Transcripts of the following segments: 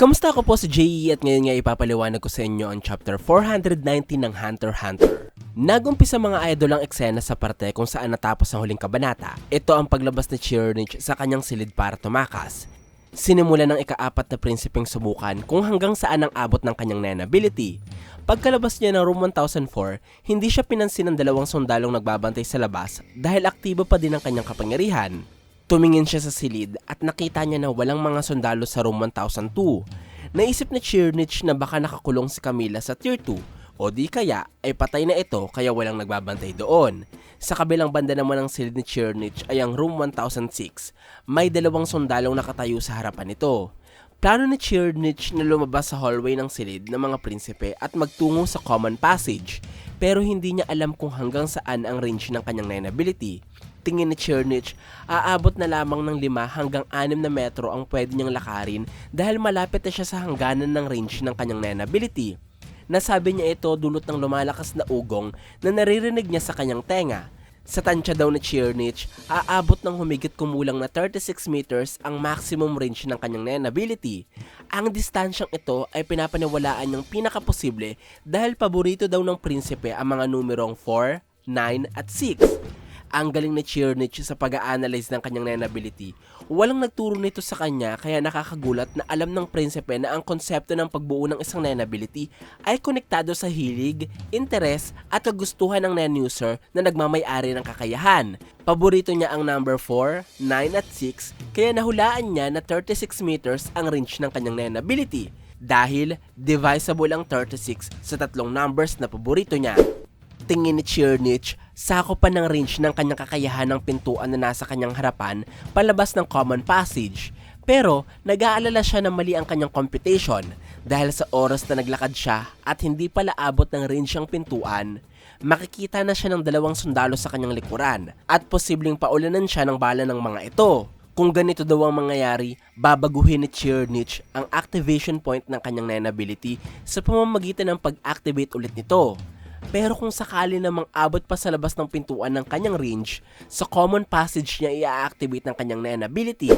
Kamusta? Ako po si JE at ngayon nga ipapaliwanag ko sa inyo ang chapter 490 ng Hunter x Hunter. Nagumpisa mga idol ang eksena sa parte kung saan natapos ang huling kabanata. Ito ang paglabas ni Cheernich sa kanyang silid para tumakas. Sinimula ng ika-4 na prinsipeng subukan kung hanggang saan ang abot ng kanyang Nen ability. Pagkalabas niya ng Room 1004, hindi siya pinansin ng dalawang sundalong nagbabantay sa labas dahil aktibo pa din ang kanyang kapangyarihan. Tumingin siya sa silid at nakita niya na walang mga sundalo sa Room 1002. Naisip ni Cheernich na baka nakakulong si Camila sa Tier 2 o di kaya ay patay na ito kaya walang nagbabantay doon. Sa kabilang banda naman ng silid ni Cheernich ay ang Room 1006. May dalawang sundalong nakatayo sa harapan nito. Plano ni Cheernich na lumabas sa hallway ng silid ng mga prinsipe at magtungo sa common passage, pero hindi niya alam kung hanggang saan ang range ng kanyang Nen ability. Tingin ni Cheernich, aabot na lamang ng 5 hanggang 6 na metro ang pwede niyang lakarin dahil malapit na siya sa hangganan ng range ng kanyang Nen ability. Nasabi niya ito dulot ng lumalakas na ugong na naririnig niya sa kanyang tenga. Sa tansya daw ni Cheernich, aabot ng humigit kumulang na 36 meters ang maximum range ng kanyang Nen ability. Ang distansyang ito ay pinapaniwalaan niyang pinakaposible dahil paborito daw ng prinsipe ang mga numerong 4, 9 at 6. Ang galing ni Cheernich sa pag-a-analyze ng kanyang Nen ability. Walang nagturo nito sa kanya kaya nakakagulat na alam ng prinsipe na ang konsepto ng pagbuo ng isang Nen ability ay konektado sa hilig, interes at kagustuhan ng Nen user na nagmamay-ari ng kakayahan. Paborito niya ang number 4, 9 at 6 kaya nahulaan niya na 36 meters ang range ng kanyang Nen ability dahil divisible ang 36 sa tatlong numbers na paborito niya. Tingin ni Cheernich, sakop pa ng range ng kanyang kakayahan ng pintuan na nasa kanyang harapan palabas ng common passage. Pero nag-aalala siya na mali ang kanyang computation dahil sa oras na naglakad siya at hindi pala abot ng range ang pintuan. Makikita na siya ng dalawang sundalo sa kanyang likuran at posibleng paulanan siya ng bala ng mga ito. Kung ganito daw ang mangyayari, babaguhin ni Cheernich ang activation point ng kanyang Nen ability sa pamamagitan ng pag-activate ulit nito. Pero kung sakali namang abot pa sa labas ng pintuan ng kanyang range, sa common passage niya i-activate ng kanyang Nen ability.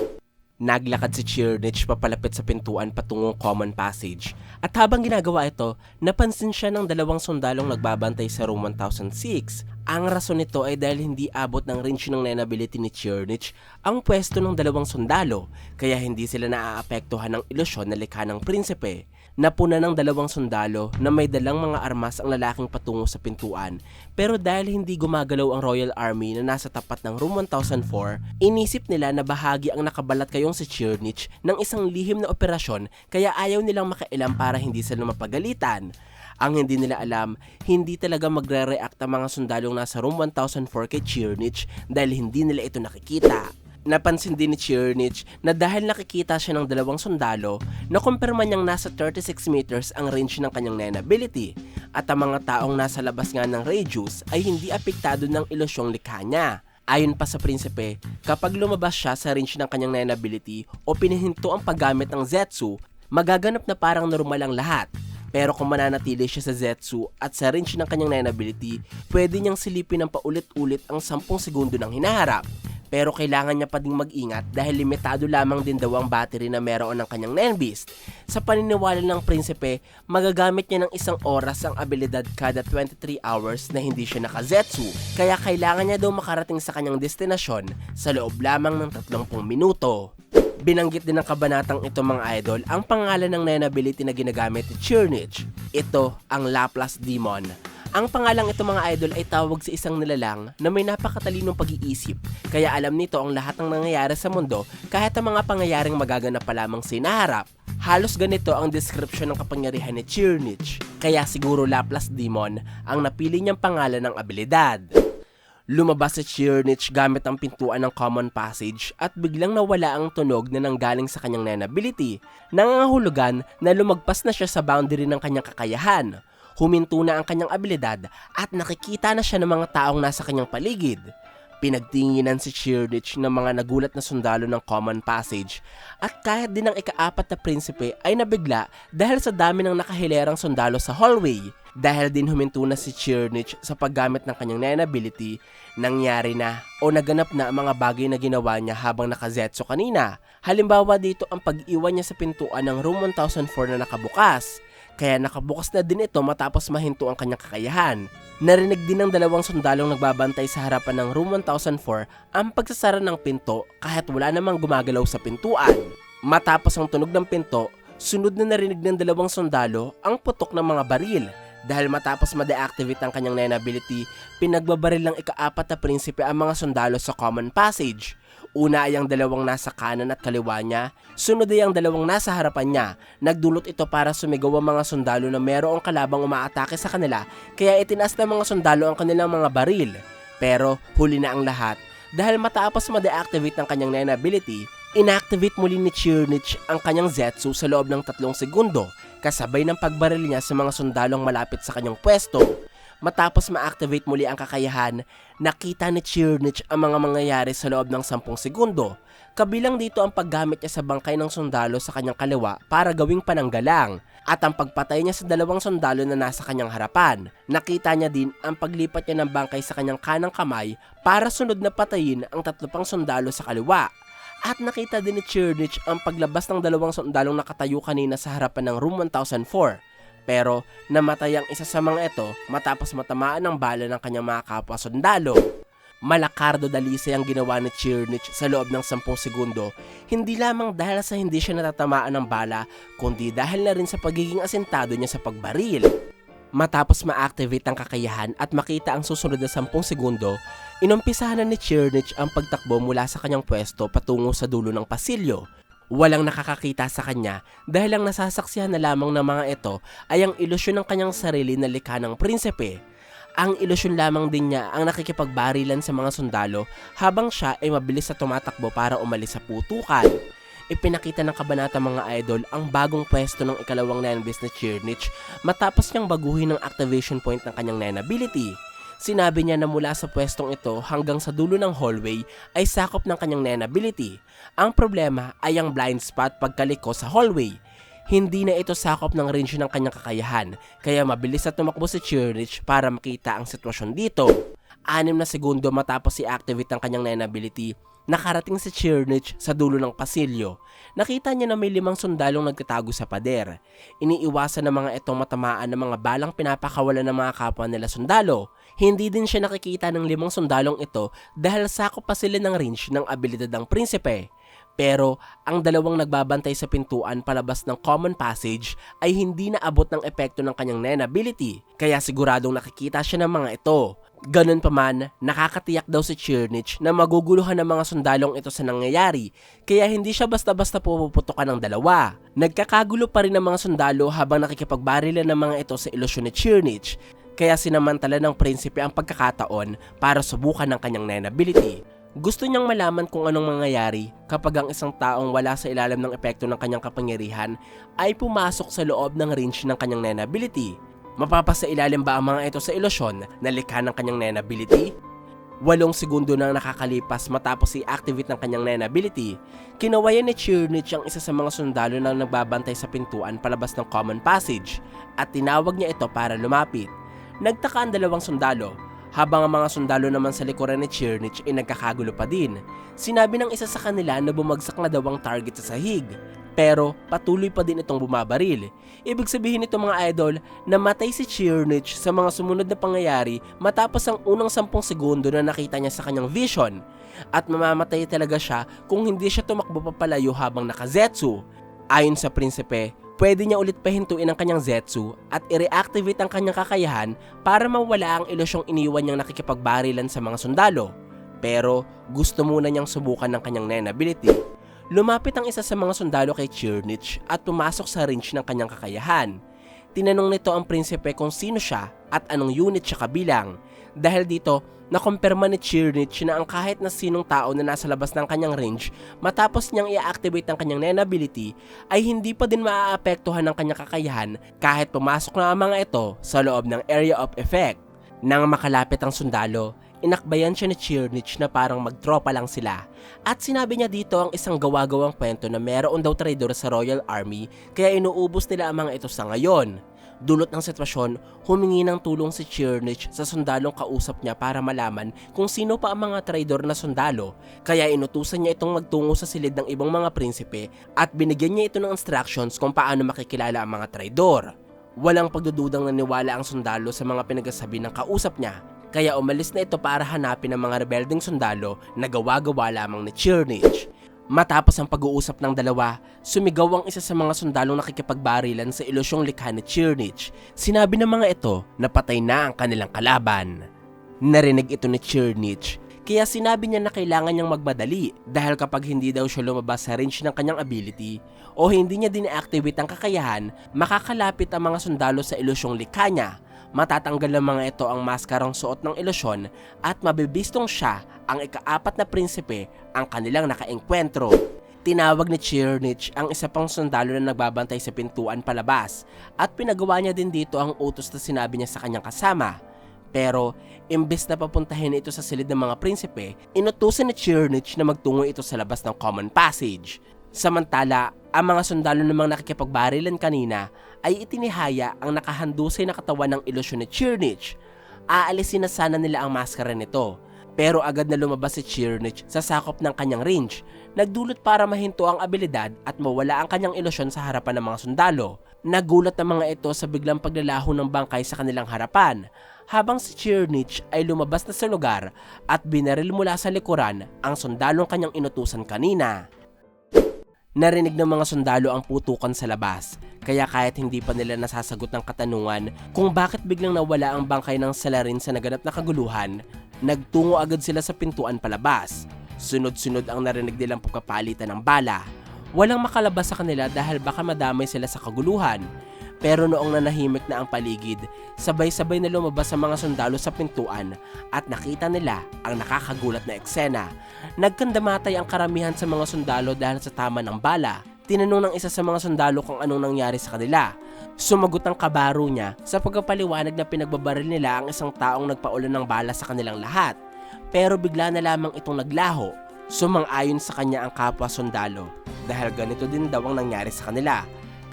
Naglakad si Cheernich papalapit sa pintuan patungong common passage at habang ginagawa ito, napansin siya ng dalawang sundalong nagbabantay sa Room 1006. Ang rason nito ay dahil hindi abot ng range ng Nen ability ni Cheernich ang pwesto ng dalawang sundalo kaya hindi sila naaapektuhan ng ilusyon na likha ng prinsipe. Napuna ng dalawang sundalo na may dalang mga armas ang lalaking patungo sa pintuan pero dahil hindi gumagalaw ang Royal Army na nasa tapat ng Room 1004, inisip nila na bahagi ang nakabalat kayong si Cheernich ng isang lihim na operasyon kaya ayaw nilang makailam para hindi sila mapagalitan. Ang hindi nila alam, hindi talaga magre-react ang mga sundalong nasa Room 1004 kay Cheernich dahil hindi nila ito nakikita. Napansin din ni Cheernich na dahil nakikita siya ng dalawang sundalo, nakumpirma niyang nasa 36 meters ang range ng kanyang Nen ability at ang mga taong nasa labas nga ng radius ay hindi apektado ng ilusyong likha niya. Ayon pa sa prinsipe, kapag lumabas siya sa range ng kanyang Nen ability o pinihinto ang paggamit ng Zetsu, magaganap na parang normal ang lahat. Pero kung mananatili siya sa Zetsu at sa range ng kanyang Nen ability, pwede niyang silipin ng paulit-ulit ang 10 segundo ng hinaharap. Pero kailangan niya pa ding mag-ingat dahil limitado lamang din daw ang battery na meron ng kanyang Nen Beast. Sa paniniwala ng prinsipe, magagamit niya ng 1 oras ang abilidad kada 23 hours na hindi siya naka-Zetsu. Kaya kailangan niya daw makarating sa kanyang destinasyon sa loob lamang ng 30 minuto. Binanggit din ng kabanatang ito mga idol ang pangalan ng Nen ability na ginagamit ni Cheernich. Ito ang Laplace Demon. Ang pangalang ito mga idol ay tawag sa isang nilalang na may napakatalinong pag-iisip kaya alam nito ang lahat ng nangyayari sa mundo kahit ang mga pangyayaring magaganap pa lamang sa hinaharap. Halos ganito ang description ng kapangyarihan ni Cheernich kaya siguro Laplace Demon ang napili niyang pangalan ng abilidad. Lumabas si Cheernich gamit ang pintuan ng common passage at biglang nawala ang tunog na nanggaling sa kanyang Nen ability. Nangangahulugan na lumagpas na siya sa boundary ng kanyang kakayahan. Huminto na ang kanyang abilidad at nakikita na siya ng mga taong nasa kanyang paligid. Pinagtinginan si Cheernich ng mga nagulat na sundalo ng common passage at kahit din ang ika-4 na prinsipe ay nabigla dahil sa dami ng nakahilerang sundalo sa hallway. Dahil din huminto na si Chirnich sa paggamit ng kanyang Nen ability, nangyari na o naganap na ang mga bagay na ginawa niya habang nakazetsu kanina. Halimbawa dito ang pag-iwan niya sa pintuan ng room 1004 na nakabukas. Kaya nakabukas na din ito matapos mahinto ang kanyang kakayahan. Narinig din ng dalawang sundalong nagbabantay sa harapan ng room 1004 ang pagsasara ng pinto kahit wala namang gumagalaw sa pintuan. Matapos ang tunog ng pinto, sunod na narinig ng dalawang sundalo ang putok ng mga baril. Dahil matapos ma-deactivate ang kanyang Nen ability, pinagbabaril ng ika-4 na prinsipe ang mga sundalo sa common passage. Una ay ang dalawang nasa kanan at kaliwa niya, sunod ay ang dalawang nasa harapan niya. Nagdulot ito para sumigaw ang mga sundalo na mayroong kalabang umaatake sa kanila, kaya itinaas ng mga sundalo ang kanilang mga baril. Pero huli na ang lahat, dahil matapos ma-deactivate ang kanyang Nen ability, inactivate muli ni Chirnich ang kanyang Zetsu sa loob ng 3 segundo, kasabay ng pagbaril niya sa mga sundalong malapit sa kanyang pwesto. Matapos ma-activate muli ang kakayahan, nakita ni Chirnich ang mga mangyayari sa loob ng 10 segundo. Kabilang dito ang paggamit niya sa bangkay ng sundalo sa kanyang kaliwa para gawing pananggalang, at ang pagpatay niya sa dalawang sundalo na nasa kanyang harapan. Nakita niya din ang paglipat niya ng bangkay sa kanyang kanang kamay para sunod na patayin ang 3 pang sundalo sa kaliwa. At nakita din ni Chirnich ang paglabas ng dalawang sundalong nakatayo kanina sa harapan ng room 1004. Pero namatay ang isa sa mga ito matapos matamaan ng bala ng kanyang mga kapwa sundalo. Malakardo dalisay ang ginawa ni Chirnich sa loob ng 10 segundo, hindi lamang dahil sa hindi siya natatamaan ng bala, kundi dahil na rin sa pagiging asintado niya sa pagbaril. Matapos ma-activate ang kakayahan at makita ang susunod na 10 segundo, inumpisahan na ni Chirnich ang pagtakbo mula sa kanyang pwesto patungo sa dulo ng pasilyo. Walang nakakakita sa kanya dahil ang nasasaksihan na lamang ng mga ito ay ang ilusyon ng kanyang sarili na likha ng prinsipe. Ang ilusyon lamang din niya ang nakikipagbarilan sa mga sundalo habang siya ay mabilis na tumatakbo para umalis sa putukan. Ipinakita ng kabanata mga idol ang bagong pwesto ng ikalawang Nen Beast ni Chirnich matapos niyang baguhin ang activation point ng kanyang Nen ability. Sinabi niya na mula sa pwestong ito hanggang sa dulo ng hallway ay sakop ng kanyang Nen ability. Ang problema ay ang blind spot pagkaliko sa hallway. Hindi na ito sakop ng range ng kanyang kakayahan, kaya mabilis na tumakbo si Chirnich para makita ang sitwasyon dito. 6 na segundo matapos i-activate ang kanyang Nen ability, nakarating si Chirnich sa dulo ng pasilyo. Nakita niya na may 5 sundalong nagtatago sa pader. Iniiwasan ng mga itong matamaan ng mga balang pinapakawalan ng mga kapwa nila sundalo. Hindi din siya nakikita ng 5 sundalong ito dahil sakop pa sila ng range ng abilidad ng prinsipe. Pero ang dalawang nagbabantay sa pintuan palabas ng common passage ay hindi naabot ng epekto ng kanyang Nen ability, kaya siguradong nakikita siya ng mga ito. Ganun pa man, nakakatiyak daw si Chirnich na maguguluhan ng mga sundalong ito sa nangyayari, kaya hindi siya basta-basta pupuputukan ng dalawa. Nagkakagulo pa rin ng mga sundalo habang nakikipagbarilan ng mga ito sa ilusyon ni Chirnich, kaya sinamantala ng prinsipe ang pagkakataon para subukan ng kanyang Nen ability. Gusto niyang malaman kung anong mangyayari kapag ang isang taong wala sa ilalim ng epekto ng kanyang kapangyarihan ay pumasok sa loob ng range ng kanyang Nen ability. Mapapasa ilalim ba ang mga ito sa ilusyon na likha ng kanyang Nen ability? 8 segundo na nakakalipas matapos i-activate ng kanyang Nen ability, kinawayan ni Chirnich ang isa sa mga sundalo na nagbabantay sa pintuan palabas ng common passage at tinawag niya ito para lumapit. Nagtaka ang dalawang sundalo, habang ang mga sundalo naman sa likuran ni Chirnich ay nagkakagulo pa din. Sinabi ng isa sa kanila na bumagsak na daw ang target sa sahig, pero patuloy pa din itong bumabaril. Ibig sabihin nito mga idol, namatay si Chirnich sa mga sumunod na pangyayari matapos ang unang 10 segundo na nakita niya sa kanyang vision. At mamamatay talaga siya kung hindi siya tumakbo papalayo habang nakazetsu. Ayon sa prinsipe, pwede niya ulit pahintuin ang kanyang Zetsu at i-reactivate ang kanyang kakayahan para mawala ang ilusyong iniwan niyang nakikipagbarilan sa mga sundalo. Pero gusto muna niyang subukan ng kanyang Nen ability. Lumapit ang isa sa mga sundalo kay Chirnich at pumasok sa range ng kanyang kakayahan. Tinanong nito ang prinsipe kung sino siya at anong unit siya kabilang. Dahil dito, nakumpirma ni Chirnich na ang kahit na sinong tao na nasa labas ng kanyang range matapos niyang i-activate ang kanyang Nen ability ay hindi pa din maaapektuhan ng kanyang kakayahan kahit pumasok na ang mga ito sa loob ng area of effect. Nang makalapit ang sundalo, inakbayan siya ni Chirnich na parang magtropa lang sila. At sinabi niya dito ang isang gawa-gawang kwento na meron daw traidor sa Royal Army kaya inuubos nila ang mga ito sa ngayon. Dulot ng sitwasyon, humingi ng tulong si Chernich sa sundalong kausap niya para malaman kung sino pa ang mga traidor na sundalo, kaya inutusan niya itong magtungo sa silid ng ibang mga prinsipe at binigyan niya ito ng instructions kung paano makikilala ang mga traidor. Walang pagdududang naniwala ang sundalo sa mga pinagsasabi ng kausap niya, kaya umalis na ito para hanapin ang mga rebelding sundalo na gawa-gawa lamang ni Chernich. Matapos ang pag-uusap ng dalawa, sumigaw ang isa sa mga sundalong nakikipagbarilan sa ilusyong likha ni Chernich. Sinabi ng mga ito na patay na ang kanilang kalaban. Narinig ito ni Chernich, kaya sinabi niya na kailangan niyang magmadali dahil kapag hindi daw siya lumabas sa range ng kanyang ability o hindi niya din-activate ang kakayahan, makakalapit ang mga sundalo sa ilusyong likha niya. Matatanggal ng mga ito ang maskarang suot ng ilusyon at mabibistong siya, ang ika-4 na prinsipe, ang kanilang nakaengkwentro. Tinawag ni Chernich ang isa pang sundalo na nagbabantay sa pintuan palabas at pinagawa niya din dito ang utos na sinabi niya sa kanyang kasama. Pero imbes na papuntahin ito sa silid ng mga prinsipe, inutusan ni Chernich na magtungo ito sa labas ng common passage. Samantala, ang mga sundalo namang nakikipagbarilan kanina ay itinihaya ang nakahandusay na katawan ng ilusyon ni Chernich. Aalisin na sana nila ang maskara nito, pero agad na lumabas si Chernich sa sakop ng kanyang range, nagdulot para mahinto ang abilidad at mawala ang kanyang ilusyon sa harapan ng mga sundalo. Nagulat ang mga ito sa biglang paglalaho ng bangkay sa kanilang harapan, habang si Chernich ay lumabas na sa lugar at binaril mula sa likuran ang sundalong kanyang inutusan kanina. Narinig ng mga sundalo ang putukan sa labas, kaya kahit hindi pa nila nasasagot ng katanungan kung bakit biglang nawala ang bangkay ng salarin sa naganap na kaguluhan, nagtungo agad sila sa pintuan palabas. Sunod-sunod ang narinig nilang pagpapalitan ng bala. Walang makalabas sa kanila dahil baka madamay sila sa kaguluhan. Pero noong nanahimik na ang paligid, sabay-sabay na lumabas ang mga sundalo sa pintuan at nakita nila ang nakakagulat na eksena. Nagkandamatay ang karamihan sa mga sundalo dahil sa tama ng bala. Tinanong ng isa sa mga sundalo kung anong nangyari sa kanila. Sumagot ang kabaro niya sa pagpapaliwanag na pinagbabaril nila ang isang taong nagpaulan ng bala sa kanilang lahat. Pero bigla na lamang itong naglaho. Sumang-ayon sa kanya ang kapwa sundalo dahil ganito din daw ang nangyari sa kanila.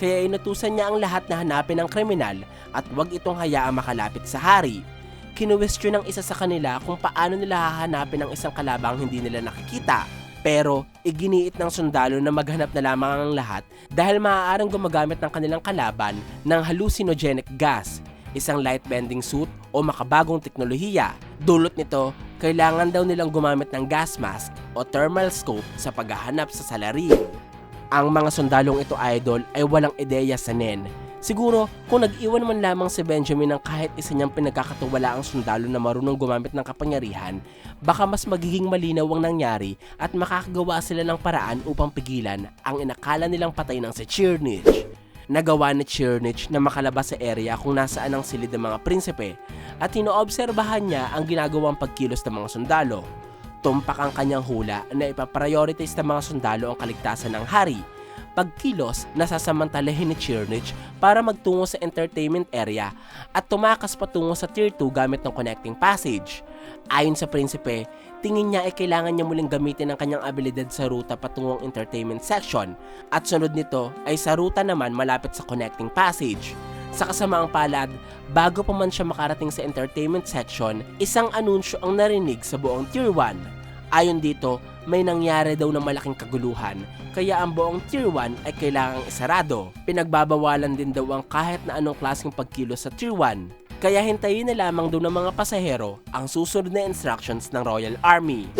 Kaya inutusan niya ang lahat na hanapin ang kriminal at huwag itong hayaang makalapit sa hari. Kinuwestiyon ng isa sa kanila kung paano nila hahanapin ang isang kalabang hindi nila nakikita. Pero iginiit ng sundalo na maghanap na lamang ang lahat dahil maaaring gumagamit ng kanilang kalaban ng hallucinogenic gas, isang light-bending suit o makabagong teknolohiya. Dulot nito, kailangan daw nilang gumamit ng gas mask o thermal scope sa paghahanap sa salarin. Ang mga sundalong ito, idol, ay walang ideya sa Nen. Siguro kung nag-iwan man lamang si Benjamin ng kahit isa niyang pinagkakatiwalaang sundalo na marunong gumamit ng kapangyarihan, baka mas magiging malinaw ang nangyari at makakagawa sila ng paraan upang pigilan ang inakala nilang patay ng si Chernich. Nagawa ni Chernich na makalabas sa area kung nasaan ang silid ng mga prinsipe at inoobserbahan niya ang ginagawang pagkilos ng mga sundalo. Tumpak ang kanyang hula na ipaprioritize ng mga sundalo ang kaligtasan ng hari. Pagkilos, nasasamantalahin ni Chernich para magtungo sa entertainment area at tumakas patungo sa Tier 2 gamit ng connecting passage. Ayon sa prinsipe, tingin niya ay kailangan niya muling gamitin ang kanyang abilidad sa ruta patungong entertainment section at sunod nito ay sa ruta naman malapit sa connecting passage. Sa kasamaang palad, bago pa man siya makarating sa entertainment section, isang anunsyo ang narinig sa buong Tier 1. Ayon dito, may nangyari daw na malaking kaguluhan, kaya ang buong Tier 1 ay kailangang isarado. Pinagbabawalan din daw ang kahit na anong klaseng pagkilos sa Tier 1. Kaya hintayin na lamang daw ng mga pasahero ang susunod na instructions ng Royal Army.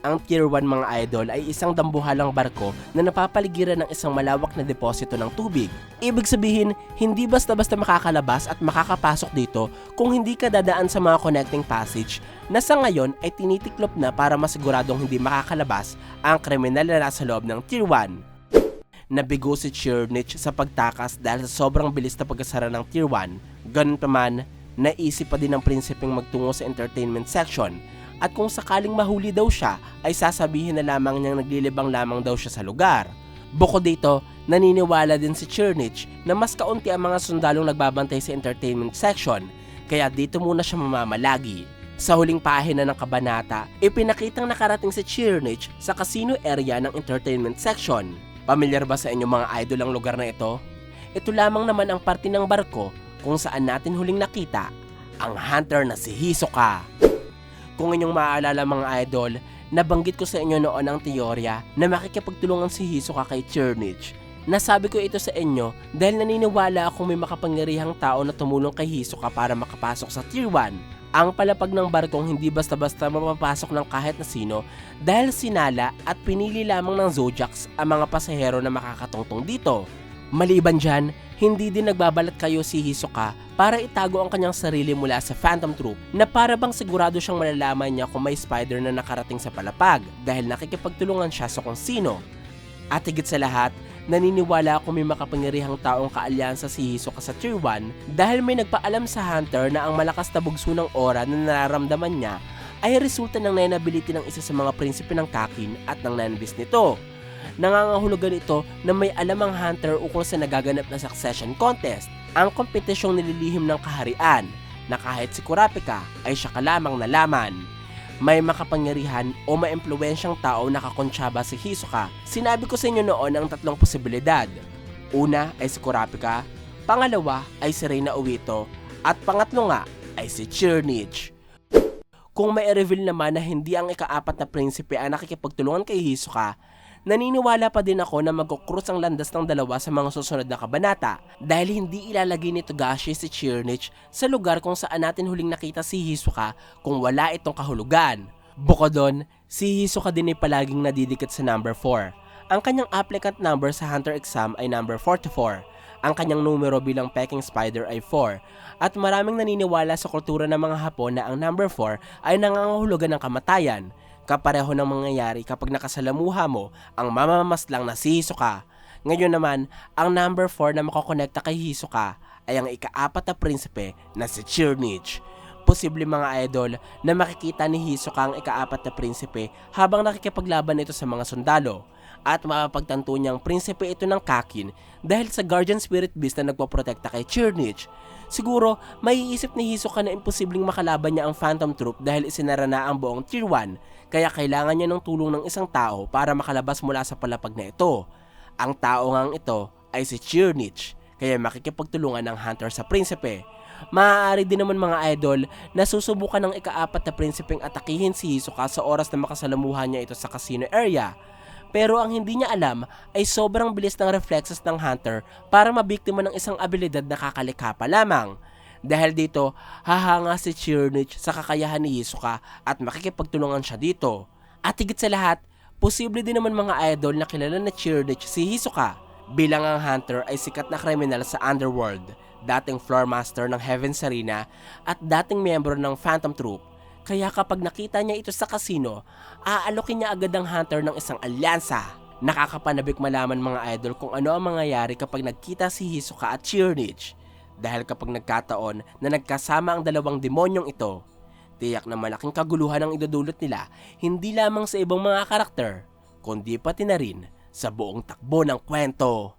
Ang Tier 1, mga idol, ay isang dambuhalang barko na napapaligiran ng isang malawak na deposito ng tubig. Ibig sabihin, hindi basta-basta makakalabas at makakapasok dito kung hindi ka dadaan sa mga connecting passage na sa ngayon ay tinitiklop na para masiguradong hindi makakalabas ang kriminal na nasa loob ng Tier 1. Nabigo si Chernich sa pagtakas dahil sa sobrang bilis na pagkasara ng Tier 1. Ganun pa man, naisip pa din ng prinsipeng magtungo sa entertainment section. At kung sakaling mahuli daw siya, ay sasabihin na lamang niyang naglilibang lamang daw siya sa lugar. Bukod dito, naniniwala din si Chernich na mas kaunti ang mga sundalong nagbabantay sa entertainment section, kaya dito muna siya mamamalagi. Sa huling pahina ng kabanata, ipinakitang nakarating si Chernich sa casino area ng entertainment section. Pamilyar ba sa inyo, mga idol, ang lugar na ito? Ito lamang naman ang parte ng barko kung saan natin huling nakita ang hunter na si Hisoka. Kung inyong maaalala mga idol, nabanggit ko sa inyo noon ang teorya na makikipagtulungan si Hisoka kay Chernich. Nasabi ko ito sa inyo dahil naniniwala akong may makapangyarihang tao na tumulong kay Hisoka para makapasok sa Tier 1. Ang palapag ng barkong hindi basta-basta mapapasok ng kahit na sino dahil sinala at pinili lamang ng Zodiacs ang mga pasahero na makakatungtong dito. Maliban dyan, hindi din nagbabalat kayo si Hisoka para itago ang kanyang sarili mula sa Phantom Troop na para bang sigurado siyang malalaman niya kung may spider na nakarating sa palapag dahil nakikipagtulungan siya sa kung sino. At higit sa lahat, naniniwala ako may makapangyarihang taong kaalyansa si Hisoka sa Tier 1 dahil may nagpaalam sa hunter na ang malakas na bugso ng aura na nararamdaman niya ay resulta ng 9 ability ng isa sa mga prinsipe ng Kakin at ng 9 beast nito. Nangangahulugan ito na may alam ang hunter ukol sa nagaganap na succession contest, ang kompetisyong nililihim ng kaharian, na kahit si Kurapika ay siya ka lamang nalaman. May makapangyarihan o maimpluwensyang tao na kakonsyaba si Hisoka. Sinabi ko sa inyo noon ang 3 posibilidad. Una ay si Kurapika, pangalawa ay si Reina Uwito, at pangatlo nga ay si Chernich. Kung may reveal naman na hindi ang ika-4 na prinsipe ang nakikipagtulungan kay Hisoka, naniniwala pa din ako na magkukrus ang landas ng dalawa sa mga susunod na kabanata dahil hindi ilalagay ni Togashi si Chernich sa lugar kung saan natin huling nakita si Hisoka kung wala itong kahulugan. Bukod doon, si Hisoka din ay palaging nadidikit sa number 4. Ang kanyang applicant number sa Hunter exam ay number 44. Ang kanyang numero bilang Peking Spider ay 4. At maraming naniniwala sa kultura ng mga Hapon na ang number 4 ay nangangahulugan ng kamatayan. Kapareho ng mangyayari kapag nakasalamuha mo ang mamamaslang na si Hisoka. Ngayon naman, ang number 4 na makakonekta kay Hisoka ay ang ika-4 na prinsipe na si Chernich. Posible mga idol na makikita ni Hisoka ang ika-4 na prinsipe habang nakikipaglaban ito sa mga sundalo. At mapapagtanto niyang prinsipe ito ng Kakin dahil sa Guardian Spirit Beast na nagpoprotekta kay Chernich. Siguro, maiisip ni Hisoka na imposibleng makalaban niya ang Phantom Troop dahil isinara na ang buong Tier 1. Kaya kailangan niya ng tulong ng isang tao para makalabas mula sa palapag na ito. Ang tao ngang ito ay si Chernich, kaya makikipagtulungan ng hunter sa prinsipe. Maaari din naman mga idol na susubukan ng ika-4 na prinsipeng atakihin si Hisoka sa oras na makasalamuhan niya ito sa casino area. Pero ang hindi niya alam ay sobrang bilis ng reflexes ng hunter para mabiktima ng isang abilidad na kakalikha pa lamang. Dahil dito, hahanga si Chernich sa kakayahan ni Hisoka at makikipagtulungan siya dito. At higit sa lahat, posible din naman mga idol na kilala na Chernich si Hisoka bilang ang hunter ay sikat na kriminal sa Underworld, dating floor master ng Heaven's Arena at dating miyembro ng Phantom Troop. Kaya kapag nakita niya ito sa casino, aalokin niya agad ang hunter ng isang alyansa. Nakakapanabik malaman mga idol kung ano ang mangyayari kapag nagkita si Hisoka at Chernich. Dahil kapag nagkataon na nagkasama ang dalawang demonyong ito, tiyak na malaking kaguluhan ang idudulot nila hindi lamang sa ibang mga karakter, kundi pati na rin sa buong takbo ng kwento.